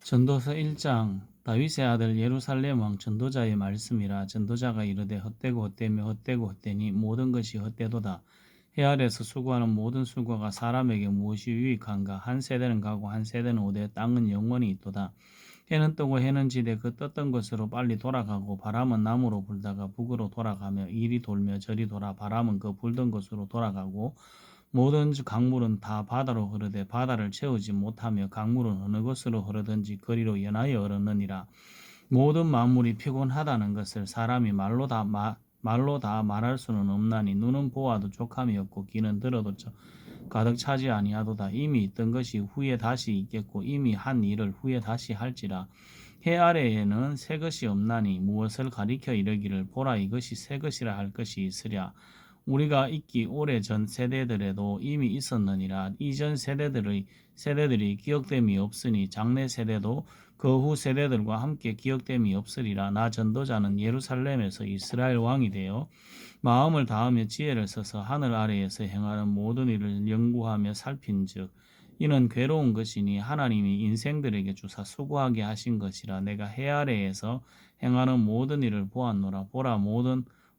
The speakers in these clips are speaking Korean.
전도서 1장. 다윗의 아들 예루살렘 왕 전도자의 말씀이라. 전도자가 이르되 헛되고 헛되며 헛되고 헛되니 모든 것이 헛되도다. 해 아래에서 수고하는 모든 수고가 사람에게 무엇이 유익한가. 한 세대는 가고 한 세대는 오되 땅은 영원히 있도다. 해는 뜨고 해는 지되 그 떴던 곳으로 빨리 돌아가고, 바람은 남으로 불다가 북으로 돌아가며, 이리 돌며 저리 돌아 바람은 그 불던 곳으로 돌아가고, 모든 강물은 다 바다로 흐르되 바다를 채우지 못하며, 강물은 어느 곳으로 흐르든지 거리로 연하여 흐르느니라. 모든 만물이 피곤하다는 것을 사람이 말로 다 말할 수는 없나니, 눈은 보아도 족함이 없고 귀는 들어도 가득 차지 아니하도다. 이미 있던 것이 후에 다시 있겠고, 이미 한 일을 후에 다시 할지라. 해 아래에는 새 것이 없나니 무엇을 가리켜 이르기를 보라 이것이 새 것이라 할 것이 있으랴. 우리가 있기 오래전 세대들에도 이미 있었느니라. 이전 세대들이 기억됨이 없으니 장래 세대도 그 후 세대들과 함께 기억됨이 없으리라. 나 전도자는 예루살렘에서 이스라엘 왕이 되어 마음을 다하며 지혜를 써서 하늘 아래에서 행하는 모든 일을 연구하며 살핀즉, 이는 괴로운 것이니 하나님이 인생들에게 주사 수고하게 하신 것이라. 내가 해 아래에서 행하는 모든 일을 보았노라. 보라,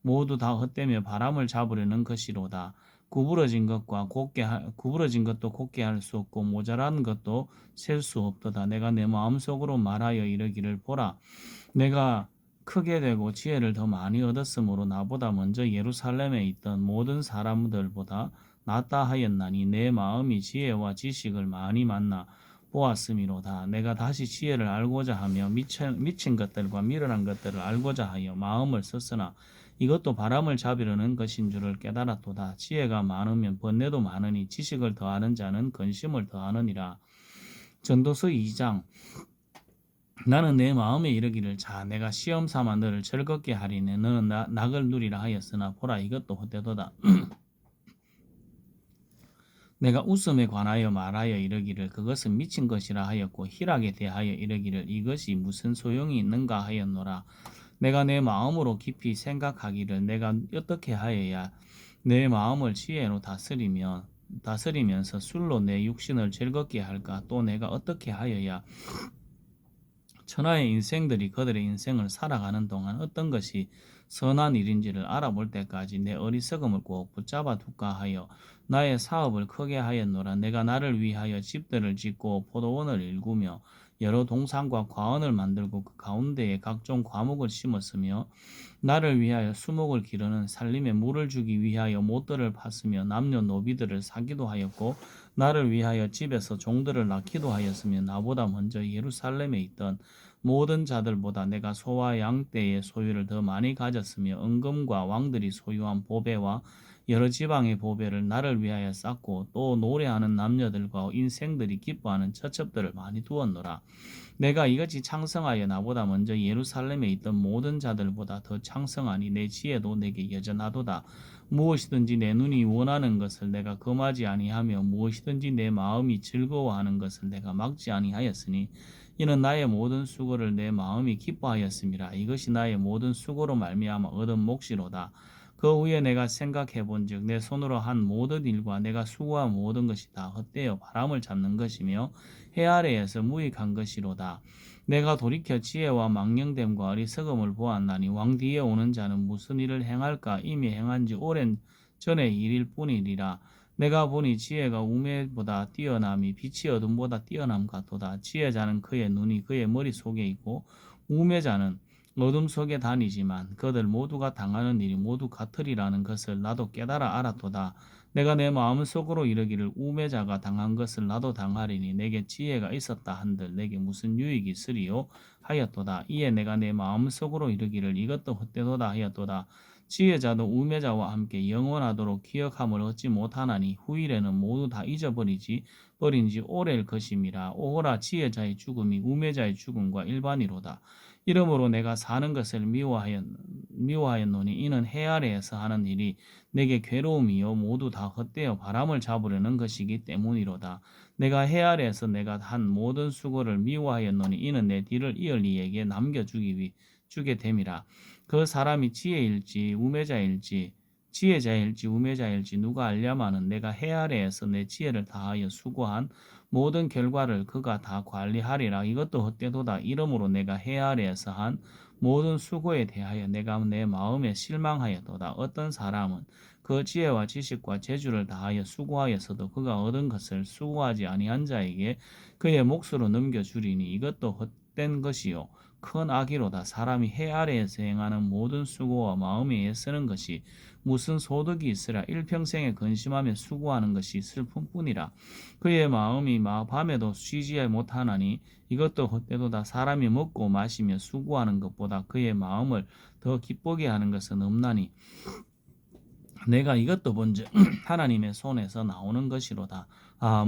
모두 다 헛되며 바람을 잡으려는 것이로다. 구부러진 것도 곧게 할 수 없고 모자란 것도 셀 수 없도다. 내가 내 마음속으로 말하여 이르기를 보라, 내가 크게 되고 지혜를 더 많이 얻었으므로 나보다 먼저 예루살렘에 있던 모든 사람들보다 낫다 하였나니, 내 마음이 지혜와 지식을 많이 만나 보았음이로다. 내가 다시 지혜를 알고자 하며 미친 것들과 미련한 것들을 알고자 하여 마음을 썼으나, 이것도 바람을 잡으려는 것인 줄을 깨달았도다. 지혜가 많으면 번뇌도 많으니 지식을 더하는 자는 근심을 더하느니라. 전도서 2장. 나는 내 마음에 이르기를, 자 내가 시험 삼아 너를 즐겁게 하리니 너는 낙을 누리라 하였으나, 보라 이것도 헛되도다. 내가 웃음에 관하여 말하여 이르기를, 그것은 미친 것이라 하였고, 희락에 대하여 이르기를, 이것이 무슨 소용이 있는가 하였노라. 내가 내 마음으로 깊이 생각하기를, 내가 어떻게 하여야 내 마음을 지혜로 다스리면서 술로 내 육신을 즐겁게 할까. 또 내가 어떻게 하여야 천하의 인생들이 그들의 인생을 살아가는 동안 어떤 것이 선한 일인지를 알아볼 때까지 내 어리석음을 꼭 붙잡아 둘까 하여 나의 사업을 크게 하였노라. 내가 나를 위하여 집들을 짓고 포도원을 일구며 여러 동산과 과원을 만들고 그 가운데에 각종 과목을 심었으며, 나를 위하여 수목을 기르는 살림에 물을 주기 위하여 못들을 팠으며 남녀노비들을 사기도 하였고, 나를 위하여 집에서 종들을 낳기도 하였으며, 나보다 먼저 예루살렘에 있던 모든 자들보다 내가 소와 양떼의 소유를 더 많이 가졌으며, 은금과 왕들이 소유한 보배와 여러 지방의 보배를 나를 위하여 쌓고, 또 노래하는 남녀들과 인생들이 기뻐하는 처첩들을 많이 두었노라. 내가 이같이 창성하여 나보다 먼저 예루살렘에 있던 모든 자들보다 더 창성하니 내 지혜도 내게 여전하도다. 무엇이든지 내 눈이 원하는 것을 내가 금하지 아니하며, 무엇이든지 내 마음이 즐거워하는 것을 내가 막지 아니하였으니, 이는 나의 모든 수고를 내 마음이 기뻐하였음이라. 이것이 나의 모든 수고로 말미암아 얻은 몫이로다. 그 후에 내가 생각해 본즉, 내 손으로 한 모든 일과 내가 수고한 모든 것이 다 헛되어 바람을 잡는 것이며 해 아래에서 무익한 것이로다. 내가 돌이켜 지혜와 망령됨과 어리석음을 보았나니, 왕 뒤에 오는 자는 무슨 일을 행할까. 이미 행한 지 오랜 전의 일일 뿐이리라. 내가 보니 지혜가 우매보다 뛰어남이 빛이 어둠보다 뛰어남 같도다. 지혜자는 그의 눈이 그의 머릿속에 있고, 우매자는 어둠 속에 다니지만 그들 모두가 당하는 일이 모두 같으리라는 것을 나도 깨달아 알았도다. 내가 내 마음속으로 이르기를, 우매자가 당한 것을 나도 당하리니 내게 지혜가 있었다 한들 내게 무슨 유익이 있으리요 하였도다. 이에 내가 내 마음속으로 이르기를, 이것도 헛되도다 하였도다. 지혜자도 우매자와 함께 영원하도록 기억함을 얻지 못하나니, 후일에는 모두 다 버린 지 오래일 것임이라. 오호라, 지혜자의 죽음이 우매자의 죽음과 일반이로다. 이러므로 내가 사는 것을 미워하였노니, 이는 해 아래에서 하는 일이 내게 괴로움이요 모두 다 헛되어 바람을 잡으려는 것이기 때문이로다. 내가 해 아래에서 내가 한 모든 수고를 미워하였노니, 이는 내 뒤를 이을 이에게 주게 됨이라. 그 사람이 지혜자일지 우매자일지 누가 알랴마는, 내가 해 아래에서 내 지혜를 다하여 수고한 모든 결과를 그가 다 관리하리라. 이것도 헛되도다. 이러므로 내가 해 아래에서 한 모든 수고에 대하여 내가 내 마음에 실망하였도다. 어떤 사람은 그 지혜와 지식과 재주를 다하여 수고하였어도 그가 얻은 것을 수고하지 아니한 자에게 그의 몫으로 넘겨주리니 이것도 헛된 것이요 큰 악이로다. 사람이 해 아래에서 행하는 모든 수고와 마음에 애쓰는 것이 무슨 소득이 있으랴. 일평생에 근심하며 수고하는 것이 슬픔뿐이라. 그의 마음이 밤에도 쉬지 못하나니 이것도 헛되도다. 사람이 먹고 마시며 수고하는 것보다 그의 마음을 더 기쁘게 하는 것은 없나니 내가 이것도 본즉 하나님의 손에서 나오는 것이로다.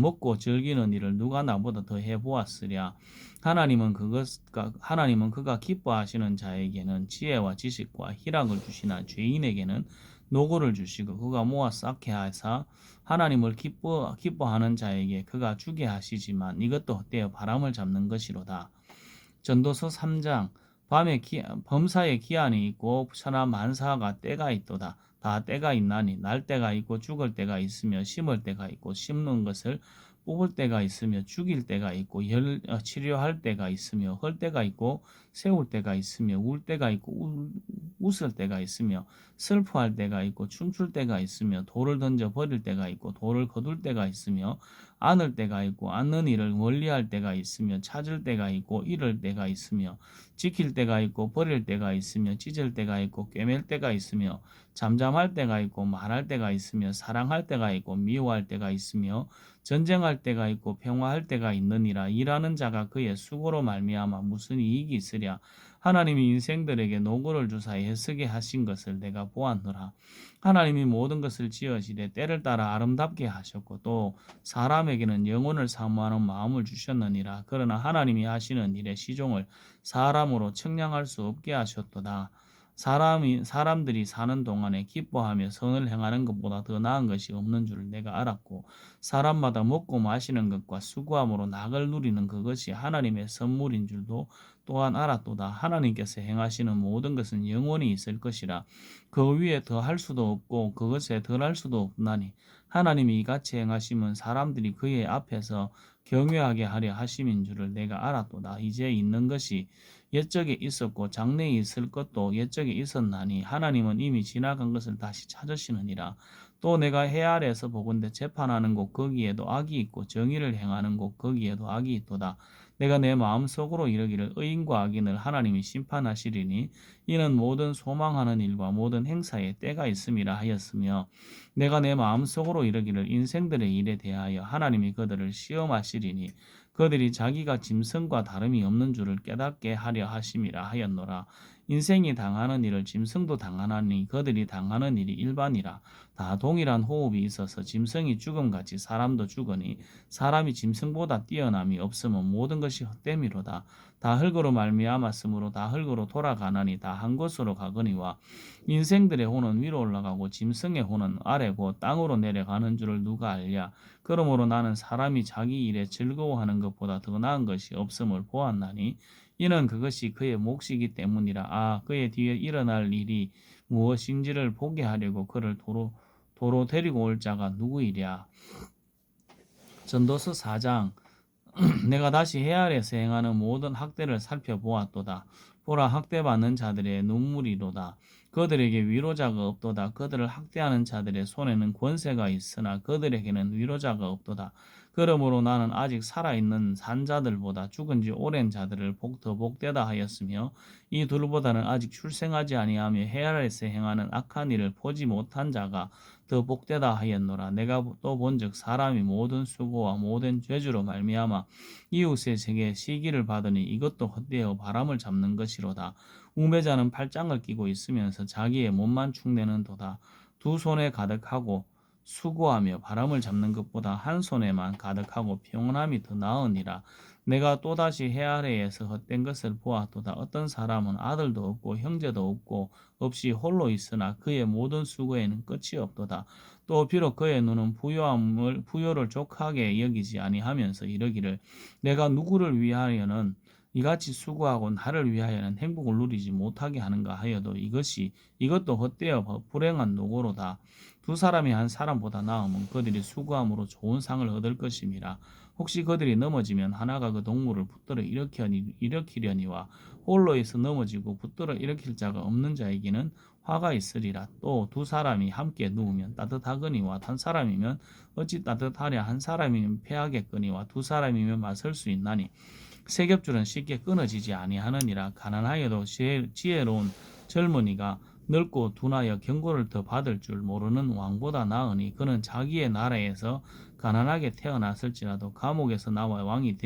먹고 즐기는 일을 누가 나보다 더 해보았으랴. 하나님은 그가 기뻐하시는 자에게는 지혜와 지식과 희락을 주시나 죄인에게는 노고를 주시고 그가 모아 쌓게 하사 하나님을 기뻐하는 자에게 그가 주게 하시지만 이것도 헛되어 바람을 잡는 것이로다. 전도서 3장 범사에 기한이 있고 천하 만사가 때가 있도다. 다 때가 있나니 날 때가 있고 죽을 때가 있으며 심을 때가 있고 심는 것을 뽑을 때가 있으며 죽일 때가 있고 치료할 때가 있으며 헐 때가 있고 세울 때가 있으며 울 때가 있고 웃을 때가 있으며 슬퍼할 때가 있고 춤출 때가 있으며 돌을 던져 버릴 때가 있고 돌을 거둘 때가 있으며 안을 때가 있고 안는 일을 멀리할 때가 있으며 찾을 때가 있고 잃을 때가 있으며 지킬 때가 있고 버릴 때가 있으며 찢을 때가 있고 꿰맬 때가 있으며 잠잠할 때가 있고 말할 때가 있으며 사랑할 때가 있고 미워할 때가 있으며 전쟁할 때가 있고 평화할 때가 있느니라. 일하는 자가 그의 수고로 말미암아 무슨 이익이 있으랴. 하나님이 인생들에게 노고를 주사에 애쓰게 하신 것을 내가 보았노라. 하나님이 모든 것을 지으시되 때를 따라 아름답게 하셨고 또 사람에게는 영혼을 사모하는 마음을 주셨느니라. 그러나 하나님이 하시는 일의 시종을 사람으로 측량할 수 없게 하셨도다. 사람들이 사는 동안에 기뻐하며 선을 행하는 것보다 더 나은 것이 없는 줄을 내가 알았고 사람마다 먹고 마시는 것과 수고함으로 낙을 누리는 그것이 하나님의 선물인 줄도 또한 알았도다. 하나님께서 행하시는 모든 것은 영원히 있을 것이라. 그 위에 더할 수도 없고 그것에 덜할 수도 없나니 하나님이 이같이 행하심은 사람들이 그의 앞에서 경외하게 하려 하심인 줄을 내가 알았도다. 이제 있는 것이 옛적에 있었고 장래에 있을 것도 옛적에 있었나니 하나님은 이미 지나간 것을 다시 찾으시느니라. 또 내가 해 아래에서 보건대 재판하는 곳 거기에도 악이 있고 정의를 행하는 곳 거기에도 악이 있도다. 내가 내 마음속으로 이르기를 의인과 악인을 하나님이 심판하시리니 이는 모든 소망하는 일과 모든 행사에 때가 있음이라 하였으며 내가 내 마음속으로 이르기를 인생들의 일에 대하여 하나님이 그들을 시험하시리니 그들이 자기가 짐승과 다름이 없는 줄을 깨닫게 하려 하심이라 하였노라. 인생이 당하는 일을 짐승도 당하나니 그들이 당하는 일이 일반이라. 다 동일한 호흡이 있어서 짐승이 죽음같이 사람도 죽으니 사람이 짐승보다 뛰어남이 없으면 모든 것이 헛됨이로다. 다 흙으로 말미암았으므로 다 흙으로 돌아가나니 다 한 곳으로 가거니와 인생들의 혼은 위로 올라가고 짐승의 혼은 아래고 땅으로 내려가는 줄을 누가 알랴. 그러므로 나는 사람이 자기 일에 즐거워하는 것보다 더 나은 것이 없음을 보았나니 이는 그것이 그의 몫이기 때문이라. 그의 뒤에 일어날 일이 무엇인지를 보게 하려고 그를 도로 데리고 올 자가 누구이랴. 전도서 4장 내가 다시 해 아래에서 행하는 모든 학대를 살펴보았도다. 보라 학대받는 자들의 눈물이로다. 그들에게 위로자가 없도다. 그들을 학대하는 자들의 손에는 권세가 있으나 그들에게는 위로자가 없도다. 그러므로 나는 아직 살아있는 산자들보다 죽은 지 오랜 자들을 더 복되다 하였으며 이 둘보다는 아직 출생하지 아니하며 해 아래에서 행하는 악한 일을 보지 못한 자가 더 복되다 하였노라. 내가 또 본즉 사람이 모든 수고와 모든 죄주로 말미암아 이웃에게 시기를 받으니 이것도 헛되어 바람을 잡는 것이로다. 우매자는 팔짱을 끼고 있으면서 자기의 몸만 축내는 도다. 두 손에 가득하고 수고하며 바람을 잡는 것보다 한 손에만 가득하고 평온함이 더 나으니라. 내가 또다시 해 아래에서 헛된 것을 보았도다. 어떤 사람은 아들도 없고 형제도 없고 없이 홀로 있으나 그의 모든 수고에는 끝이 없도다. 또 비록 그의 눈은 부요를 족하게 여기지 아니하면서 이르기를 내가 누구를 위하여는 이같이 수고하고 나를 위하여는 행복을 누리지 못하게 하는가 하여도 이것도 헛되어 불행한 노고로다. 두 사람이 한 사람보다 나으면 그들이 수고함으로 좋은 상을 얻을 것임이라. 혹시 그들이 넘어지면 하나가 그 동물을 붙들어 일으키려니와 홀로 있어 넘어지고 붙들어 일으킬 자가 없는 자에게는 화가 있으리라. 또 두 사람이 함께 누우면 따뜻하거니와 한 사람이면 어찌 따뜻하랴. 한 사람이면 패하겠거니와 두 사람이면 맞설 수 있나니 세 겹줄은 쉽게 끊어지지 아니하느니라. 가난하여도 지혜로운 젊은이가 늙고 둔하여 경고를 더 받을 줄 모르는 왕보다 나으니 그는 자기의 나라에서 가난하게 태어났을지라도 감옥에서 나와 왕이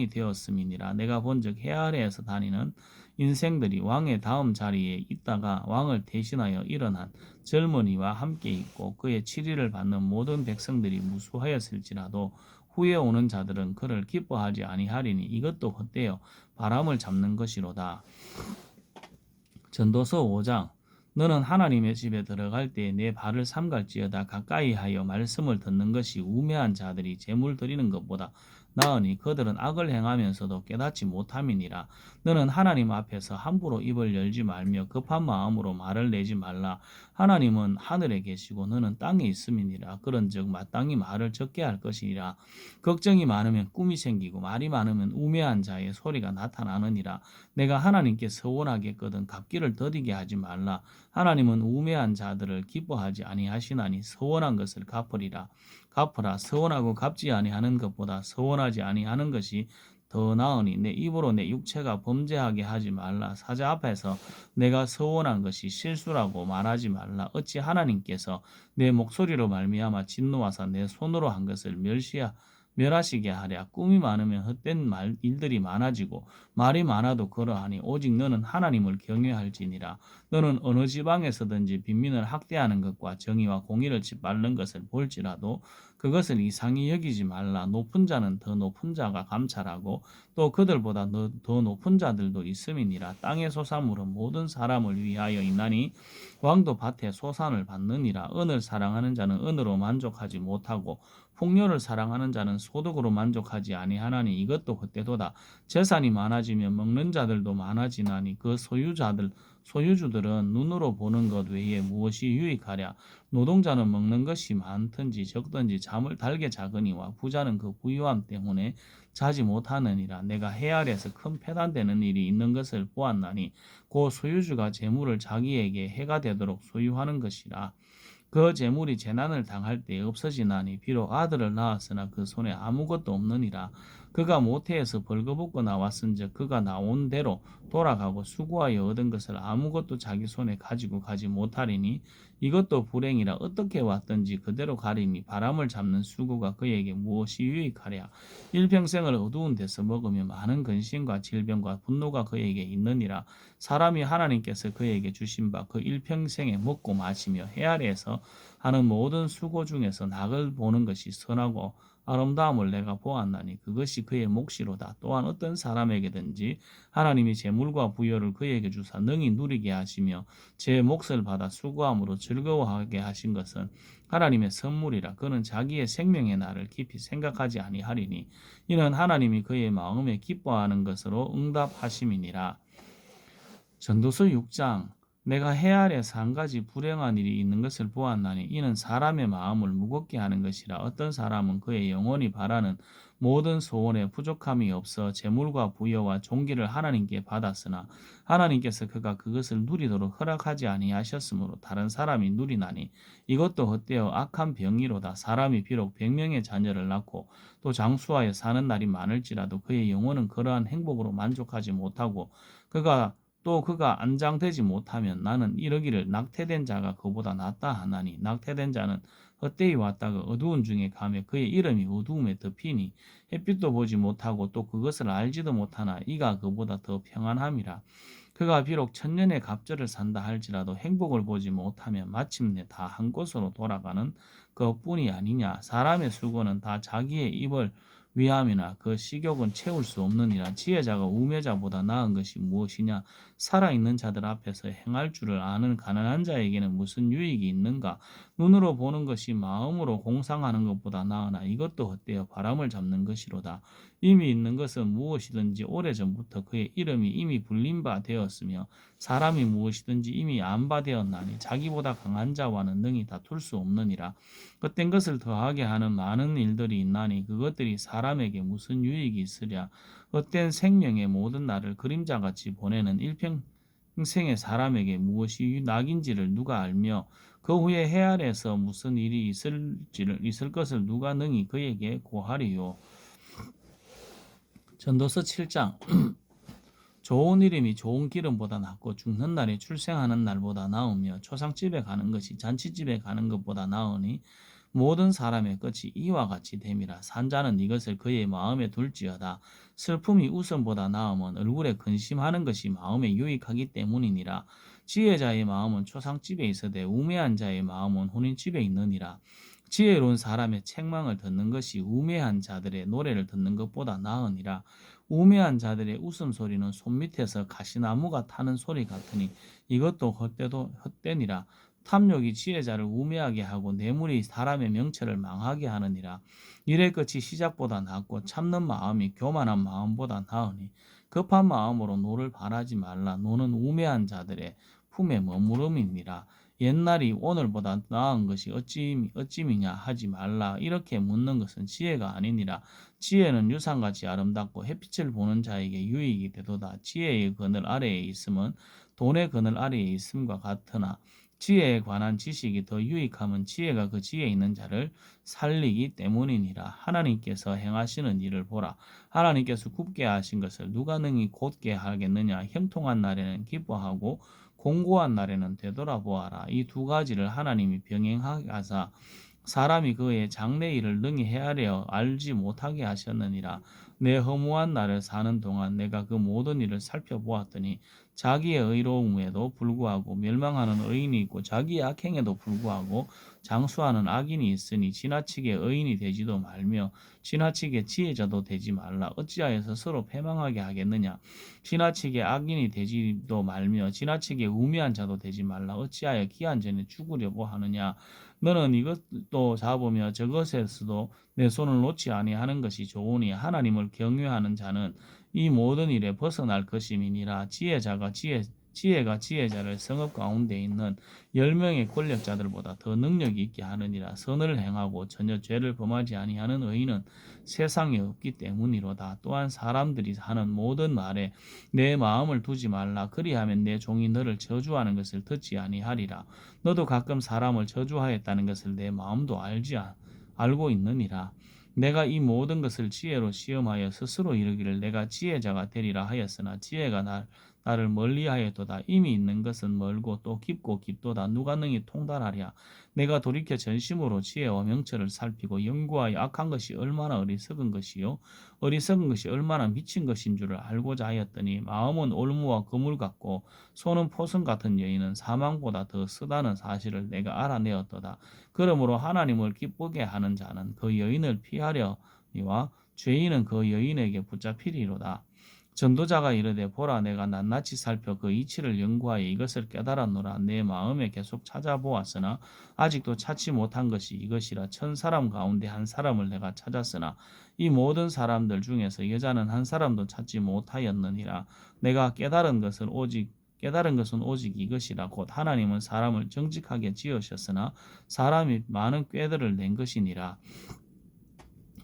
되었음이니라. 내가 본즉 해 아래에서 다니는 인생들이 왕의 다음 자리에 있다가 왕을 대신하여 일어난 젊은이와 함께 있고 그의 치리를 받는 모든 백성들이 무수하였을지라도 후에 오는 자들은 그를 기뻐하지 아니하리니 이것도 헛되어 바람을 잡는 것이로다. 전도서 5장. 너는 하나님의 집에 들어갈 때 내 발을 삼갈지어다. 가까이 하여 말씀을 듣는 것이 우매한 자들이 제물 드리는 것보다 나으니 그들은 악을 행하면서도 깨닫지 못함이니라. 너는 하나님 앞에서 함부로 입을 열지 말며 급한 마음으로 말을 내지 말라. 하나님은 하늘에 계시고 너는 땅에 있음이니라. 그런즉 마땅히 말을 적게 할 것이니라. 걱정이 많으면 꿈이 생기고 말이 많으면 우매한 자의 소리가 나타나느니라. 내가 하나님께 서원하겠거든 갚기를 더디게 하지 말라. 하나님은 우매한 자들을 기뻐하지 아니하시나니 서원한 것을 갚으리라. 갚으라. 서원하고 갚지 아니하는 것보다 서원하지 아니하는 것이 더 나으니 내 입으로 내 육체가 범죄하게 하지 말라. 사자 앞에서 내가 서원한 것이 실수라고 말하지 말라. 어찌 하나님께서 내 목소리로 말미암아 진노하사 내 손으로 한 것을 멸하시게 하랴. 꿈이 많으면 헛된 일들이 많아지고 말이 많아도 그러하니 오직 너는 하나님을 경외할지니라. 너는 어느 지방에서든지 빈민을 학대하는 것과 정의와 공의를 짓밟는 것을 볼지라도 그것을 이상히 여기지 말라. 높은 자는 더 높은 자가 감찰하고 또 그들보다 더 높은 자들도 있음이니라. 땅의 소산물은 모든 사람을 위하여 있나니 왕도 밭에 소산을 받느니라. 은을 사랑하는 자는 은으로 만족하지 못하고 풍요를 사랑하는 자는 소득으로 만족하지 아니하나니 이것도 헛되도다. 재산이 많아지면 먹는 자들도 많아지나니 그 소유주들은 눈으로 보는 것 외에 무엇이 유익하랴. 노동자는 먹는 것이 많든지 적든지 잠을 달게 자거니와 부자는 그 부유함 때문에 자지 못하느니라. 내가 해 아래에서 큰 패단되는 일이 있는 것을 보았나니 그 소유주가 재물을 자기에게 해가 되도록 소유하는 것이라. 그 재물이 재난을 당할 때 없어지나니 비록 아들을 낳았으나 그 손에 아무것도 없느니라. 그가 모태에서 벌거벗고 나왔은즉 그가 나온 대로 돌아가고 수고하여 얻은 것을 아무것도 자기 손에 가지고 가지 못하리니 이것도 불행이라. 어떻게 왔든지 그대로 가리니 바람을 잡는 수고가 그에게 무엇이 유익하랴. 일평생을 어두운 데서 먹으며 많은 근심과 질병과 분노가 그에게 있느니라. 사람이 하나님께서 그에게 주신 바 그 일평생에 먹고 마시며 해 아래에서 하는 모든 수고 중에서 낙을 보는 것이 선하고 아름다움을 내가 보았나니 그것이 그의 몫이로다. 또한 어떤 사람에게든지 하나님이 재물과 부여를 그에게 주사 능히 누리게 하시며 제 몫을 받아 수고함으로 즐거워하게 하신 것은 하나님의 선물이라. 그는 자기의 생명의 날을 깊이 생각하지 아니하리니 이는 하나님이 그의 마음에 기뻐하는 것으로 응답하심이니라. 전도서 6장. 내가 해 아래에서 한 가지 불행한 일이 있는 것을 보았나니 이는 사람의 마음을 무겁게 하는 것이라. 어떤 사람은 그의 영혼이 바라는 모든 소원에 부족함이 없어 재물과 부여와 존귀를 하나님께 받았으나 하나님께서 그가 그것을 누리도록 허락하지 아니하셨으므로 다른 사람이 누리나니 이것도 헛되어 악한 병이로다. 사람이 비록 100명의 자녀를 낳고 또 장수하여 사는 날이 많을지라도 그의 영혼은 그러한 행복으로 만족하지 못하고 그가 안장되지 못하면 나는 이러기를 낙태된 자가 그보다 낫다 하나니 낙태된 자는 헛되이 왔다가 어두운 중에 가며 그의 이름이 어두움에 덮이니 햇빛도 보지 못하고 또 그것을 알지도 못하나 이가 그보다 더 평안함이라. 그가 비록 천년의 갑절을 산다 할지라도 행복을 보지 못하면 마침내 다 한 곳으로 돌아가는 그뿐이 아니냐. 사람의 수고는 다 자기의 입을 위함이나 그 식욕은 채울 수 없느니라. 지혜자가 우매자보다 나은 것이 무엇이냐. 살아있는 자들 앞에서 행할 줄을 아는 가난한 자에게는 무슨 유익이 있는가. 눈으로 보는 것이 마음으로 공상하는 것보다 나으나 이것도 헛되어 바람을 잡는 것이로다. 이미 있는 것은 무엇이든지 오래전부터 그의 이름이 이미 불린 바 되었으며 사람이 무엇이든지 이미 안 바 되었나니 자기보다 강한 자와는 능히 다툴 수 없느니라. 헛된 것을 더하게 하는 많은 일들이 있나니 그것들이 사람에게 무슨 유익이 있으랴. 헛된 생명의 모든 날을 그림자같이 보내는 일평생의 사람에게 무엇이 낙인지를 누가 알며 그 후에 해 아래에서 무슨 일이 있을 것을 누가 능히 그에게 고하리요. 전도서 7장. 좋은 이름이 좋은 기름보다 낫고 죽는 날에 출생하는 날보다 나으며 초상집에 가는 것이 잔치집에 가는 것보다 나으니 모든 사람의 끝이 이와 같이 됨이라. 산자는 이것을 그의 마음에 둘지어다. 슬픔이 웃음보다 나으면 얼굴에 근심하는 것이 마음에 유익하기 때문이니라. 지혜자의 마음은 초상집에 있으되 우매한 자의 마음은 혼인집에 있느니라. 지혜로운 사람의 책망을 듣는 것이 우매한 자들의 노래를 듣는 것보다 나으니라. 우매한 자들의 웃음소리는 손밑에서 가시나무가 타는 소리 같으니 이것도 헛되니라. 탐욕이 지혜자를 우매하게 하고 뇌물이 사람의 명철을 망하게 하느니라. 일의 끝이 시작보다 낫고 참는 마음이 교만한 마음보다 나으니 급한 마음으로 노를 바라지 말라. 노는 우매한 자들의 품에 머무름이니라. 옛날이 오늘보다 나은 것이 어찌미냐 하지 말라. 이렇게 묻는 것은 지혜가 아니니라. 지혜는 유산같이 아름답고 햇빛을 보는 자에게 유익이 되도다. 지혜의 그늘 아래에 있음은 돈의 그늘 아래에 있음과 같으나 지혜에 관한 지식이 더 유익함은 지혜가 그 지혜에 있는 자를 살리기 때문이니라. 하나님께서 행하시는 일을 보라. 하나님께서 굽게 하신 것을 누가 능히 곧게 하겠느냐. 형통한 날에는 기뻐하고 공고한 날에는 되돌아보아라. 이 두 가지를 하나님이 병행하게 하사 사람이 그의 장래 일을 능히 헤아려 알지 못하게 하셨느니라. 내 허무한 날을 사는 동안 내가 그 모든 일을 살펴보았더니 자기의 의로움에도 불구하고 멸망하는 의인이 있고 자기의 악행에도 불구하고 장수하는 악인이 있으니 지나치게 의인이 되지도 말며 지나치게 지혜자도 되지 말라. 어찌하여서 서로 패망하게 하겠느냐. 지나치게 악인이 되지도 말며 지나치게 우매한 자도 되지 말라. 어찌하여 기한 전에 죽으려고 하느냐. 너는 이것도 잡으며 저것에서도 내 손을 놓지 아니하는 것이 좋으니 하나님을 경외하는 자는 이 모든 일에 벗어날 것임이니라. 지혜가 지혜자를 성읍 가운데 있는 10명의 권력자들보다 더 능력이 있게 하느니라. 선을 행하고 전혀 죄를 범하지 아니하는 의인은 세상에 없기 때문이로다. 또한 사람들이 하는 모든 말에 내 마음을 두지 말라. 그리하면 내 종이 너를 저주하는 것을 듣지 아니하리라. 너도 가끔 사람을 저주하였다는 것을 내 마음도 알고 있느니라. 내가 이 모든 것을 지혜로 시험하여 스스로 이르기를 내가 지혜자가 되리라 하였으나 지혜가 나를 멀리하였도다. 이미 있는 것은 멀고 또 깊고 깊도다. 누가 능히 통달하랴. 내가 돌이켜 전심으로 지혜와 명철을 살피고 연구하여 악한 것이 얼마나 어리석은 것이요 어리석은 것이 얼마나 미친 것인 줄을 알고자 하였더니 마음은 올무와 그물 같고 손은 포성 같은 여인은 사망보다 더 쓰다는 사실을 내가 알아내었도다. 그러므로 하나님을 기쁘게 하는 자는 그 여인을 피하려니와 죄인은 그 여인에게 붙잡히리로다. 전도자가 이르되 보라 내가 낱낱이 살펴 그 이치를 연구하여 이것을 깨달았노라. 내 마음에 계속 찾아보았으나 아직도 찾지 못한 것이 이것이라. 1000사람 가운데 한 사람을 내가 찾았으나 이 모든 사람들 중에서 여자는 한 사람도 찾지 못하였느니라. 내가 깨달은 것은 오직 이것이라. 곧 하나님은 사람을 정직하게 지으셨으나 사람이 많은 꾀들을 낸 것이니라.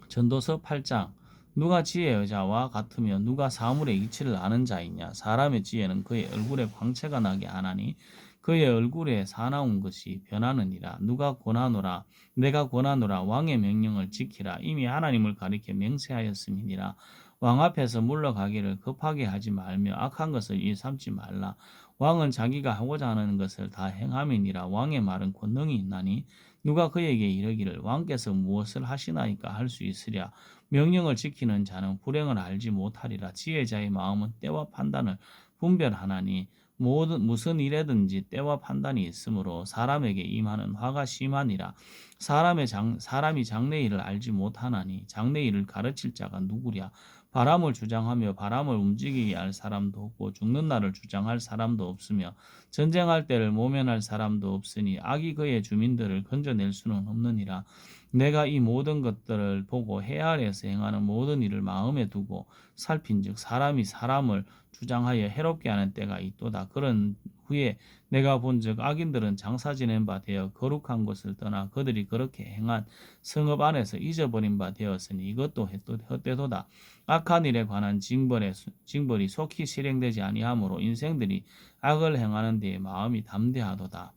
전도서 8장. 누가 지혜의 여자와 같으며 누가 사물의 이치를 아는 자이냐. 사람의 지혜는 그의 얼굴에 광채가 나게 하나니 그의 얼굴에 사나운 것이 변하느니라. 내가 권하노라. 왕의 명령을 지키라. 이미 하나님을 가리켜 맹세하였음이니라. 왕 앞에서 물러가기를 급하게 하지 말며 악한 것을 일삼지 말라. 왕은 자기가 하고자 하는 것을 다 행함이니라. 왕의 말은 권능이 있나니 누가 그에게 이르기를 왕께서 무엇을 하시나이까 할 수 있으랴. 명령을 지키는 자는 불행을 알지 못하리라. 지혜자의 마음은 때와 판단을 분별하나니 무슨 일에든지 때와 판단이 있으므로 사람에게 임하는 화가 심하니라. 사람이 장래일을 알지 못하나니 장래일을 가르칠 자가 누구랴. 바람을 주장하며 바람을 움직이게 할 사람도 없고 죽는 날을 주장할 사람도 없으며 전쟁할 때를 모면할 사람도 없으니 악이 그의 주민들을 건져낼 수는 없느니라. 내가 이 모든 것들을 보고 해 아래에서 행하는 모든 일을 마음에 두고 살핀즉 사람이 사람을 주장하여 해롭게 하는 때가 있도다. 그런 후에 내가 본즉 악인들은 장사 지낸 바 되어 거룩한 곳을 떠나 그들이 그렇게 행한 성읍 안에서 잊어버린 바 되었으니 이것도 헛되도다. 악한 일에 관한 징벌이 속히 실행되지 아니하므로 인생들이 악을 행하는 데에 마음이 담대하도다.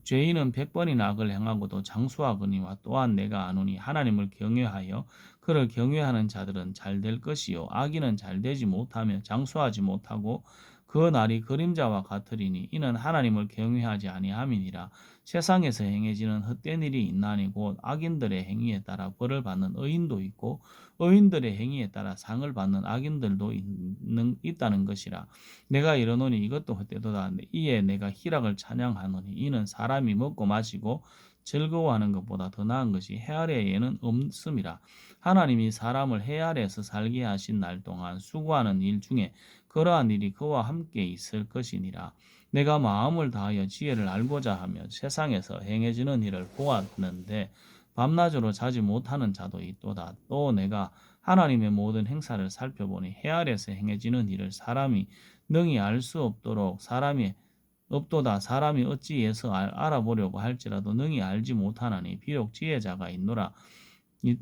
죄인은 100번이나 악을 행하고도 장수하거니와 또한 내가 아노니 하나님을 경외하여 그를 경외하는 자들은 잘 될 것이요 악인은 잘 되지 못하며 장수하지 못하고 그 날이 그림자와 같으리니 이는 하나님을 경외하지 아니함이니라. 세상에서 행해지는 헛된 일이 있나니 곧 악인들의 행위에 따라 벌을 받는 의인도 있고 의인들의 행위에 따라 상을 받는 악인들도 있다는 것이라. 내가 이르노니 이것도 헛되도다. 이에 내가 희락을 찬양하노니 이는 사람이 먹고 마시고 즐거워하는 것보다 더 나은 것이 해 아래에는 없음이라. 하나님이 사람을 해 아래에서 살게 하신 날 동안 수고하는 일 중에 그러한 일이 그와 함께 있을 것이니라. 내가 마음을 다하여 지혜를 알고자 하며 세상에서 행해지는 일을 보았는데 밤낮으로 자지 못하는 자도 있도다. 또 내가 하나님의 모든 행사를 살펴보니 해 아래에서 행해지는 일을 사람이 능히 알 수 없도록 사람이 없도다. 사람이 어찌해서 알아보려고 할지라도 능히 알지 못하나니 비록 지혜자가 있노라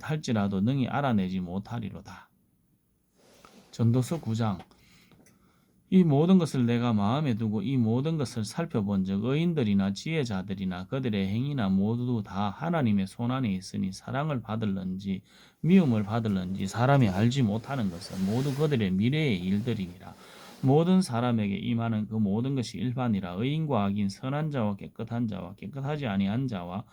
할지라도 능히 알아내지 못하리로다. 전도서 9장. 이 모든 것을 내가 마음에 두고 이 모든 것을 살펴본즉 의인들이나 지혜자들이나 그들의 행위나 모두 다 하나님의 손안에 있으니 사랑을 받을런지 미움을 받을런지 사람이 알지 못하는 것은 모두 그들의 미래의 일들이니라. 모든 사람에게 임하는 그 모든 것이 일반이라. 의인과 악인, 선한 자와 깨끗한 자와 깨끗하지 아니한 자와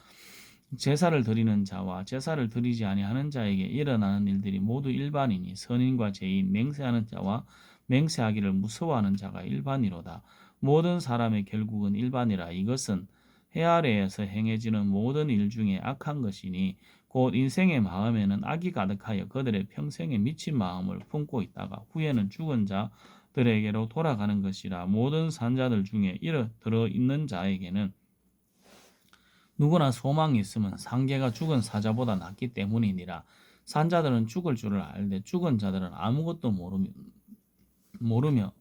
제사를 드리는 자와 제사를 드리지 아니하는 자에게 일어나는 일들이 모두 일반이니 선인과 죄인, 맹세하는 자와 맹세하기를 무서워하는 자가 일반이로다. 모든 사람의 결국은 일반이라. 이것은 해 아래에서 행해지는 모든 일 중에 악한 것이니 곧 인생의 마음에는 악이 가득하여 그들의 평생에 미친 마음을 품고 있다가 후에는 죽은 자들에게로 돌아가는 것이라. 모든 산자들 중에 들어 있는 자에게는 누구나 소망이 있으면 상계가 죽은 사자보다 낫기 때문이니라. 산자들은 죽을 줄을 알되 죽은 자들은 아무것도 모르며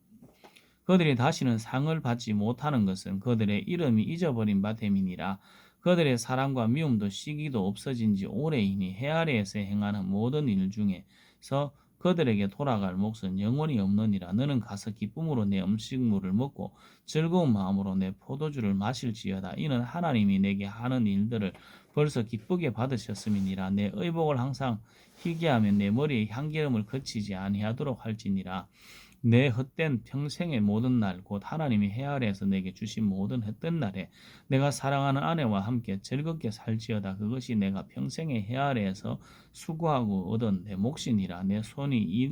그들이 다시는 상을 받지 못하는 것은 그들의 이름이 잊어버린 바 됨이니라. 그들의 사랑과 미움도 시기도 없어진 지 오래이니 해 아래에서 행하는 모든 일 중에서 그들에게 돌아갈 몫은 영원히 없느니라. 너는 가서 기쁨으로 내 음식물을 먹고 즐거운 마음으로 내 포도주를 마실지어다. 이는 하나님이 내게 하는 일들을 벌써 기쁘게 받으셨음이니라. 내 의복을 항상 희게하며 내 머리에 향기름을 거치지 아니하도록 할지니라. 내 헛된 평생의 모든 날 곧 하나님이 해 아래에서 내게 주신 모든 헛된 날에 내가 사랑하는 아내와 함께 즐겁게 살지어다. 그것이 내가 평생의 해 아래에서 수고하고 얻은 내 몫이니라. 내 손이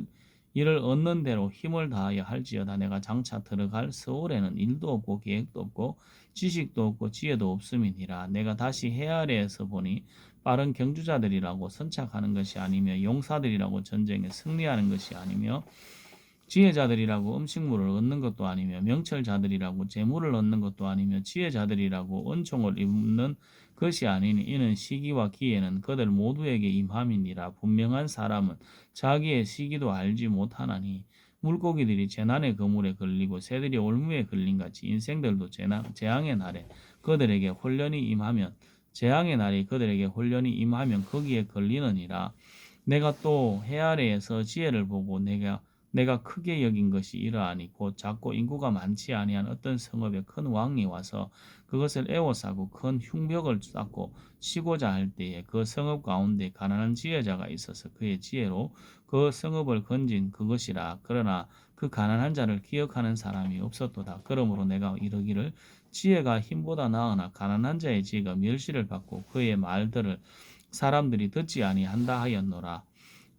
일을 얻는 대로 힘을 다하여 할지어다. 내가 장차 들어갈 서울에는 일도 없고 계획도 없고 지식도 없고 지혜도 없음이니라. 내가 다시 해 아래에서 보니 빠른 경주자들이라고 선착하는 것이 아니며 용사들이라고 전쟁에 승리하는 것이 아니며 지혜자들이라고 음식물을 얻는 것도 아니며 명철자들이라고 재물을 얻는 것도 아니며 지혜자들이라고 은총을 입는 것이 아니니 이는 시기와 기회는 그들 모두에게 임함이니라. 분명한 사람은 자기의 시기도 알지 못하나니 물고기들이 재난의 그물에 걸리고 새들이 올무에 걸린 같이 인생들도 재앙의 날에 그들에게 혼련이 임하면 재앙의 날이 그들에게 혼련이 임하면 거기에 걸리느니라. 내가 또 해 아래에서 지혜를 보고 내가 크게 여긴 것이 이러하니 곧 작고 인구가 많지 아니한 어떤 성읍에 큰 왕이 와서 그것을 에워싸고 큰 흉벽을 쌓고 치고자 할 때에 그 성읍 가운데 가난한 지혜자가 있어서 그의 지혜로 그 성읍을 건진 그것이라. 그러나 그 가난한 자를 기억하는 사람이 없었도다. 그러므로 내가 이르기를 지혜가 힘보다 나으나 가난한 자의 지혜가 멸시를 받고 그의 말들을 사람들이 듣지 아니한다 하였노라.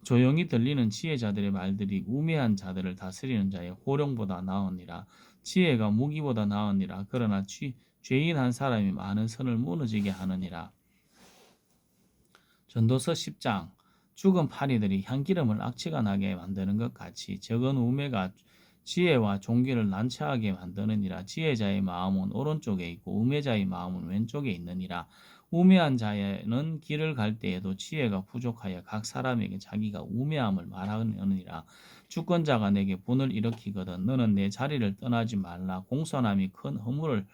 조용히 들리는 지혜자들의 말들이 우매한 자들을 다스리는 자의 호령보다 나으니라. 지혜가 무기보다 나으니라. 그러나 죄인 한 사람이 많은 선을 무너지게 하느니라. 전도서 10장. 죽은 파리들이 향기름을 악취가 나게 만드는 것 같이 적은 우매가 지혜와 종기를 난처하게 만드느니라. 지혜자의 마음은 오른쪽에 있고 우매자의 마음은 왼쪽에 있느니라. 우매한 자에는 길을 갈 때에도 지혜가 부족하여 각 사람에게 자기가 우매함을 말하느니라. 주권자가 내게 분을 일으키거든 너는 내 자리를 떠나지 말라. 공손함이 큰 허물을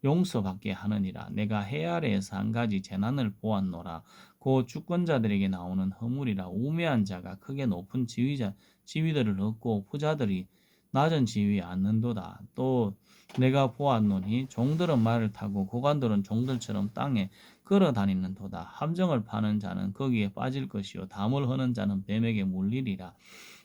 용서받게 하느니라. 내가 해 아래에서 한 가지 재난을 보았노라. 그 주권자들에게 나오는 허물이라. 우매한 자가 크게 높은 지위들을 얻고 부자들이 낮은 지위에 앉는도다. 또 내가 보았노니 종들은 말을 타고 고관들은 종들처럼 땅에 걸어 다니는도다. 함정을 파는 자는 거기에 빠질 것이요 담을 허는 자는 뱀에게 물리리라.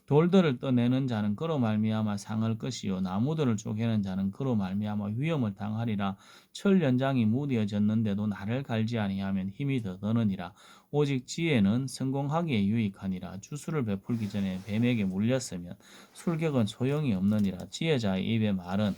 돌들을 떠내는 자는 그로 말미암아 상할 것이요 나무들을 쪼개는 자는 그로 말미암아 위험을 당하리라. 철 연장이 무뎌졌는데도 나를 갈지 아니하면 힘이 더 드느니라. 오직 지혜는 성공하기에 유익하니라. 주술을 베풀기 전에 뱀에게 물렸으면 술격은 소용이 없느니라. 지혜자의 입의 말은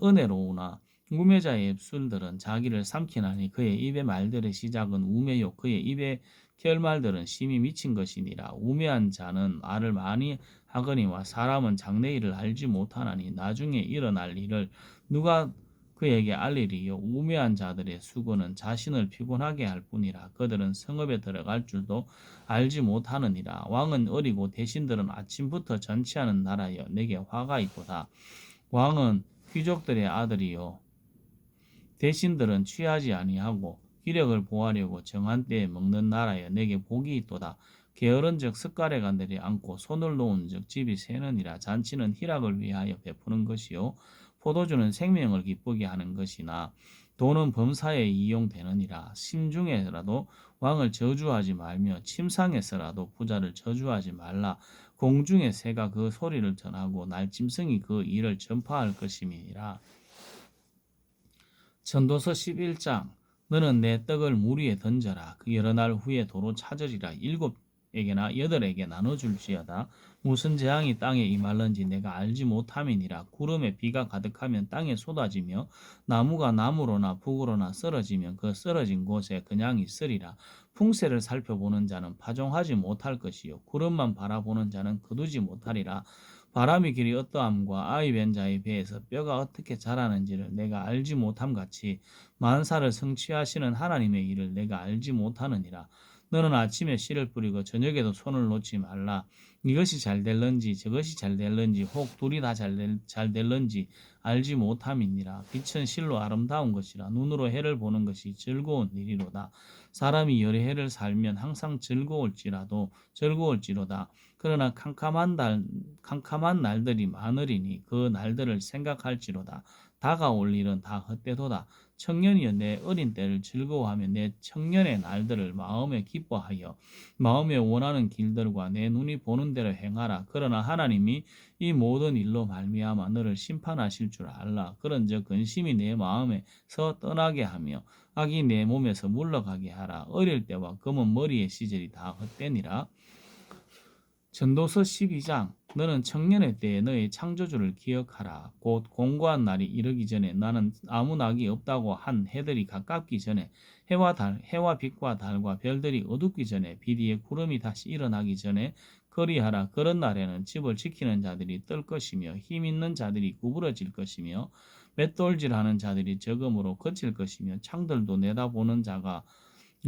은혜로우나 우매자의 입술들은 자기를 삼키나니 그의 입의 말들의 시작은 우매요 그의 입의 결말들은 심히 미친 것이니라. 우매한 자는 말을 많이 하거니와 사람은 장래일을 알지 못하나니 나중에 일어날 일을 누가 그에게 알리리요. 우매한 자들의 수고는 자신을 피곤하게 할 뿐이라. 그들은 성읍에 들어갈 줄도 알지 못하느니라. 왕은 어리고 대신들은 아침부터 전치하는 나라여 내게 화가 있도다. 왕은 귀족들의 아들이요 대신들은 취하지 아니하고 기력을 보하려고 정한 때에 먹는 나라여 내게 복이 있도다. 게으른즉 숟가락 안들이 앉고 손을 놓은즉 집이 새느니라. 잔치는 희락을 위하여 베푸는 것이요 포도주는 생명을 기쁘게 하는 것이나 돈은 범사에 이용되느니라. 심중에서라도 왕을 저주하지 말며 침상에서라도 부자를 저주하지 말라. 공중의 새가 그 소리를 전하고 날짐승이 그 일을 전파할 것임이니라. 전도서 11장 너는 내 떡을 물 위에 던져라. 그 여러 날 후에 도로 찾으리라. 7에게나 8에게 나눠줄지어다. 무슨 재앙이 땅에 임할는지 내가 알지 못함이니라. 구름에 비가 가득하면 땅에 쏟아지며 나무가 나무로나 북으로나 쓰러지면 그 쓰러진 곳에 그냥 있으리라. 풍세를 살펴보는 자는 파종하지 못할 것이요 구름만 바라보는 자는 거두지 못하리라. 바람의 길이 어떠함과 아이 뵌 자의 배에서 뼈가 어떻게 자라는지를 내가 알지 못함같이 만사를 성취하시는 하나님의 일을 내가 알지 못하느니라. 너는 아침에 씨를 뿌리고 저녁에도 손을 놓지 말라. 이것이 잘 될런지 저것이 잘 될런지 혹 둘이 다 잘 될런지 알지 못함이니라. 빛은 실로 아름다운 것이라. 눈으로 해를 보는 것이 즐거운 일이로다. 사람이 여러 해를 살면 항상 즐거울지로다. 그러나 캄캄한 날들이 많으리니 그 날들을 생각할지로다. 다가올 일은 다 헛되도다. 청년이여 내 어린 때를 즐거워하며 내 청년의 날들을 마음에 기뻐하여 마음에 원하는 길들과 내 눈이 보는 대로 행하라. 그러나 하나님이 이 모든 일로 말미암아 너를 심판하실 줄 알라. 그런즉 근심이 내 마음에서 떠나게 하며 악이 내 몸에서 물러가게 하라. 어릴 때와 검은 머리의 시절이 다 헛되니라. 전도서 12장 너는 청년의 때에 너의 창조주를 기억하라. 곧 공고한 날이 이르기 전에 나는 아무 낙이 없다고 한 해들이 가깝기 전에 해와 빛과 달과 별들이 어둡기 전에 빛 위에 구름이 다시 일어나기 전에 그리하라. 그런 날에는 집을 지키는 자들이 뜰 것이며 힘 있는 자들이 구부러질 것이며 맷돌질하는 자들이 적음으로 거칠 것이며 창들도 내다보는 자가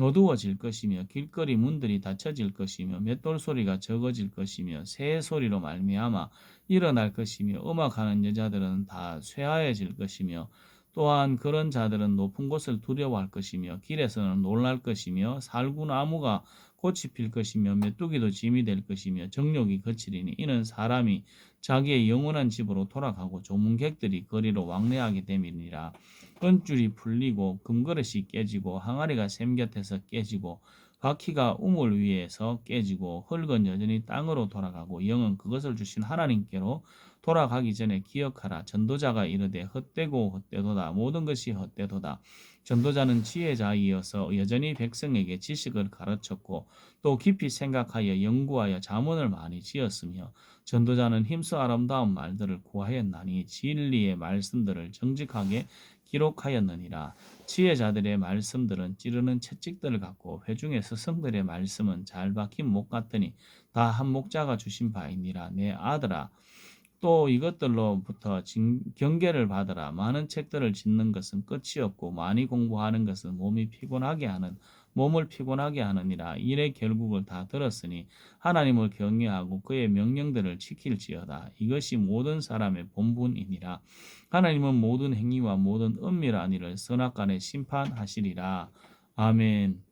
어두워질 것이며 길거리 문들이 닫혀질 것이며 맷돌 소리가 적어질 것이며 새 소리로 말미암아 일어날 것이며 음악하는 여자들은 다 쇠하여질 것이며 또한 그런 자들은 높은 곳을 두려워할 것이며 길에서는 놀랄 것이며 살구나무가 꽃이 필 것이며 메뚜기도 짐이 될 것이며 정욕이 거치리니 이는 사람이 자기의 영원한 집으로 돌아가고 조문객들이 거리로 왕래하게 됨이니라. 끈줄이 풀리고 금그릇이 깨지고 항아리가 샘 곁에서 깨지고 바퀴가 우물 위에서 깨지고 흙은 여전히 땅으로 돌아가고 영은 그것을 주신 하나님께로 돌아가기 전에 기억하라. 전도자가 이르되 헛되고 헛되도다. 모든 것이 헛되도다. 전도자는 지혜자이어서 여전히 백성에게 지식을 가르쳤고 또 깊이 생각하여 연구하여 자문을 많이 지었으며 전도자는 힘써 아름다운 말들을 구하였나니 진리의 말씀들을 정직하게 기록하였느니라. 지혜자들의 말씀들은 찌르는 채찍들을 갖고 회중의 스승들의 말씀은 잘 박힌 목 같으니 다 한 목자가 주신 바이니라. 내 아들아 또 이것들로부터 경계를 받으라. 많은 책들을 짓는 것은 끝이 없고 많이 공부하는 것은 몸을 피곤하게 하느니라. 일의 결국을 다 들었으니 하나님을 경외하고 그의 명령들을 지킬지어다. 이것이 모든 사람의 본분이니라. 하나님은 모든 행위와 모든 은밀한 일을 선악간에 심판하시리라. 아멘.